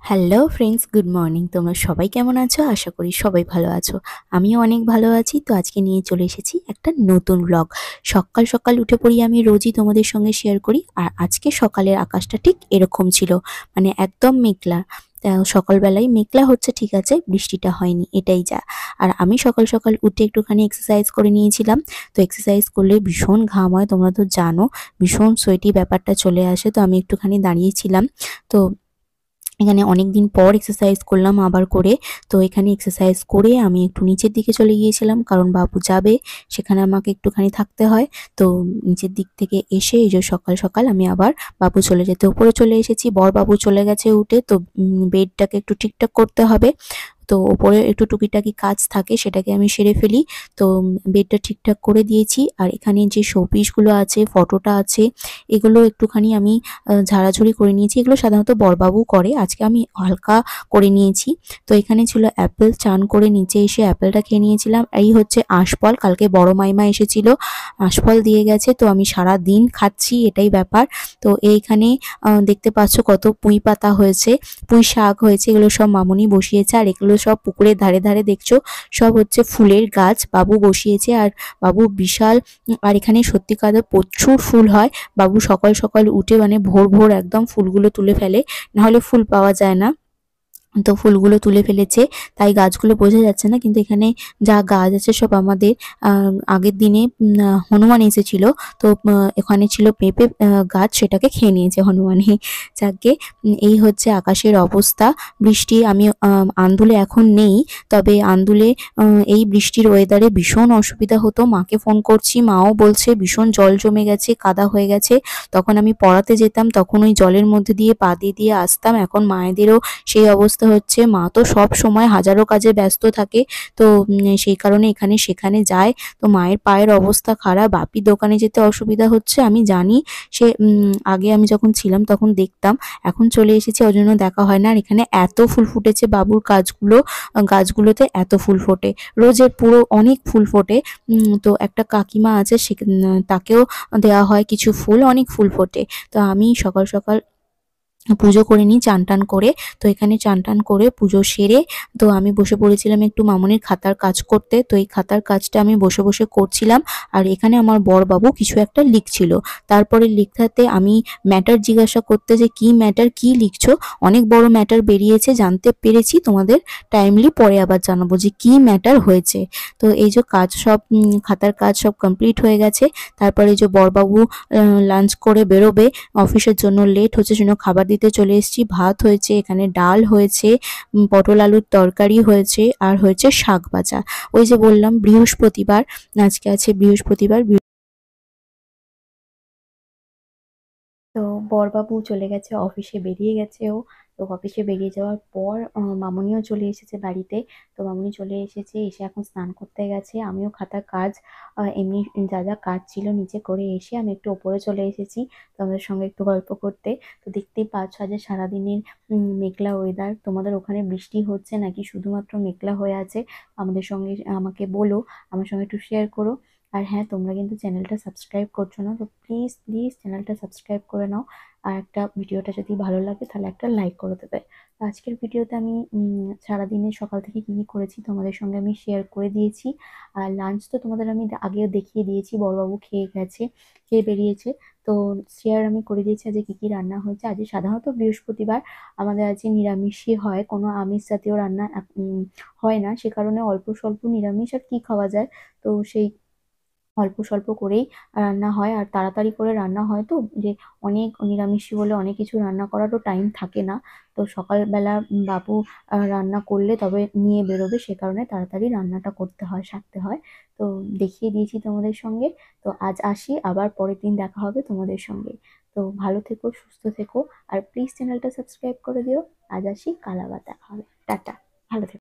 Hello friends, good morning. তোমরা সবাই কেমন আছো? আশা করি সবাই ভালো আছো। আমিও অনেক ভালো আছি। তো আজকে নিয়ে চলে এসেছি একটা নতুন ব্লগ। সকাল সকাল উঠে পড়ি, আমি রোজই তোমাদের সঙ্গে শেয়ার করি। আর আজকে সকালের আকাশটা ঠিক এরকম ছিল, মানে একদম মেঘলা। সকালবেলায় মেঘলা হচ্ছে, ঠিক আছে, বৃষ্টিটা হয়নি, এটাই যা। আর আমি সকাল সকাল উঠে একটুখানি এক্সারসাইজ করে নিয়েছিলাম। তো এক্সারসাইজ করলে ভীষণ ঘাম হয়, তোমরা তো জানো, ভীষণ সোয়েটি ব্যাপারটা চলে আসে। তো আমি একটুখানি দাঁড়িয়েছিলাম। তো এখানে অনেকদিন পর এক্সারসাইজ করলাম আবার করে। তো এখানে এক্সারসাইজ করে আমি একটু নিচের দিকে চলে গিয়েছিলাম, কারণ বাবু যাবে, সেখানে আমাকে একটুখানি থাকতে হয়। তো নিচের দিক থেকে এসে এই যে সকাল সকাল আমি আবার বাবু চলে যেতে উপরে চলে এসেছি। বর বাবু চলে গেছে উঠে, তো বেডটাকে একটু ঠিকঠাক করতে হবে। তো ওপরে একটু টুকিটাকি কাজ থাকে, সেটাকে আমি সেরে ফেলি। তো বেডটা ঠিকঠাক করে দিয়েছি। আর এখানে যে শোপিসগুলো আছে, ফটোটা আছে, এগুলো একটুখানি আমি ঝাড়াঝুড়ি করে নিয়েছি। এগুলো সাধারণত বড়বাবু করে, আজকে আমি হালকা করে নিয়েছি। তো এখানে ছিল অ্যাপেল, চান করে নিচে এসে অ্যাপেলটা খেয়ে নিয়েছিলাম। এই হচ্ছে আঁশফল, কালকে বড় মাইমা এসেছিল, আঁশফল দিয়ে গেছে। তো আমি সারা দিন খাচ্ছি, এটাই ব্যাপার। তো এইখানে দেখতে পাচ্ছ কত পুঁই পাতা হয়েছে, পুঁই শাক হয়েছে, এগুলো সব মামুনি বসিয়েছে। আর এগুলো সব পুকুরের ধারে ধারে দেখছো, সব হচ্ছে ফুলের গাছ বাবু বসিয়েছে। আর বাবু বিশাল, আর এখানে সত্যিকার প্রচুর ফুল হয়। বাবু সকাল সকাল উঠে মানে ভোর ভোর একদম ফুলগুলো তুলে ফেলে, নাহলে ফুল পাওয়া যায় না। তো ফুলগুলো তুলে ফেলেছে, তাই গাছগুলো বোঝা যাচ্ছে না, কিন্তু এখানে যা গাছ আছে সব আমাদের। আগের দিনে হনুমান এসেছিল, তো এখানে ছিল পেঁপে গাছ, সেটাকে খেয়ে নিয়েছে হনুমানে। যাকে এই হচ্ছে আকাশের অবস্থা। বৃষ্টি, আমি আন্দুলে এখন নেই, তবে আন্দুলে এই বৃষ্টির ওয়েদারে ভীষণ অসুবিধা হতো। মাকে ফোন করছি, মাও বলছে ভীষণ জল জমে গেছে, কাদা হয়ে গেছে। তখন আমি পড়াতে যেতাম, তখন ওই জলের মধ্যে দিয়ে পা দিয়ে দিয়ে আসতাম। এখন মায়েদেরও সেই অবস্থা হচ্ছে। মা তো সব সময় হাজারো কাজে ব্যস্ত থাকে। তো সেই কারণে এখানে সেখানে যায়। তো মায়ের পায়ের অবস্থা খারাপ, বাপির দোকানে যেতে অসুবিধা হচ্ছে, আমি জানি। সে আগে আমি যখন ছিলাম তখন দেখতাম, এখন চলে এসেছি ওই জন্য দেখা হয় না। আর এখানে এত ফুল ফুটেছে, বাবুর গাছগুলোতে এত ফুল ফোটে, রোজের পুরো অনেক ফুল ফোটে। তো একটা কাকিমা আছে, সে তাকেও দেওয়া হয় কিছু ফুল, অনেক ফুল ফোটে। তো আমি সকাল সকাল পুজো করে নিই চান টান করে। তো এখানে চান টান করে পুজো সেরে, তো আমি বসে পড়েছিলাম একটু মামনির খাতার কাজ করতে। তো এই খাতার কাজটা আমি বসে বসে করছিলাম। আর এখানে আমার বরবাবু কিছু একটা লিখছিল। তারপরে লিখাতে আমি ম্যাটার জিজ্ঞাসা করতে, যে কি ম্যাটার, কি লিখছো। অনেক বড় ম্যাটার বেরিয়েছে, জানতে পেরেছি, তোমাদের টাইমলি পরে আবার জানাবো যে কি ম্যাটার হয়েছে। তো এই যে কাজ সব, খাতার কাজ সব কমপ্লিট হয়ে গেছে। তারপরে যে বরবাবু লাঞ্চ করে বেরোবে, অফিসের জন্য লেট হচ্ছে, জন্য খাবার দিতে চলে এসেছি। ভাত হয়েছে, এখানে ডাল হয়েছে, পটল আলুর তরকারি হয়েছে, আর হয়েছে শাক ভাজা। ওই যে বললাম বৃহস্পতিবার, আজকে আছে বৃহস্পতিবার। তো বরবাবু চলে গেছে অফিসে, বেরিয়ে গেছে ও। তো অফিসে বেরিয়ে যাওয়ার পর মামুনিও চলে এসেছে বাড়িতে। তো মামুনি চলে এসেছে, এসে এখন স্নান করতে গেছে। আমিও খাতার কাজ, এমনি যা যা কাজ ছিল নিচে করে এসে আমি একটু ওপরে চলে এসেছি তোমাদের সঙ্গে একটু গল্প করতে। তো দেখতেই পাচ্ছ আজ সারাদিনের মেঘলা ওয়েদার। তোমাদের ওখানে বৃষ্টি হচ্ছে নাকি শুধুমাত্র মেঘলা হয়ে আছে? আমাদের সঙ্গে আমাকে বলো, আমার সঙ্গে একটু শেয়ার করো। আর হ্যাঁ, তোমরা কিন্তু চ্যানেলটা সাবস্ক্রাইব করছো না, তো প্লিজ প্লিজ চ্যানেলটা সাবস্ক্রাইব করে নাও। আর একটা ভিডিওটা যদি ভালো লাগে তাহলে একটা লাইক করে দেবে। তো আজকের ভিডিওতে আমি সারাদিনে সকাল থেকে কী কী করেছি তোমাদের সঙ্গে আমি শেয়ার করে দিয়েছি। আর লাঞ্চ তো তোমাদের আমি আগেও দেখিয়ে দিয়েছি, বড়বাবু খেয়ে গেছে, খেয়ে বেরিয়েছে। তো শেয়ার আমি করে দিয়েছি আজকে কী কী রান্না হয়েছে। আজ সাধারণত বৃহস্পতিবার আমাদের আজকে নিরামিষই হয়, কোনো আমিষ জাতীয় রান্না হয় না। সে কারণে অল্প স্বল্প নিরামিষ, আর কি খাওয়া যায়, তো সেই অল্প স্বল্প করেই রান্না হয়। আর তাড়াতাড়ি করে রান্না হয়, তো যে অনেক নিরামিষি হলে অনেক কিছু রান্না করারও টাইম থাকে না। তো সকালবেলা বাবু রান্না করলে তবে নিয়ে বেরোবে, সে কারণে তাড়াতাড়ি রান্নাটা করতে হয়, সারতে হয়। তো দেখিয়ে দিয়েছি তোমাদের সঙ্গে। তো আজ আসি, আবার পরের দিন দেখা হবে তোমাদের সঙ্গে। তো ভালো থেকো, সুস্থ থেকো, আর প্লিজ চ্যানেলটা সাবস্ক্রাইব করে দিও। আজ আসি, কাল আবার দেখা হবে। টাটা, ভালো থেকো।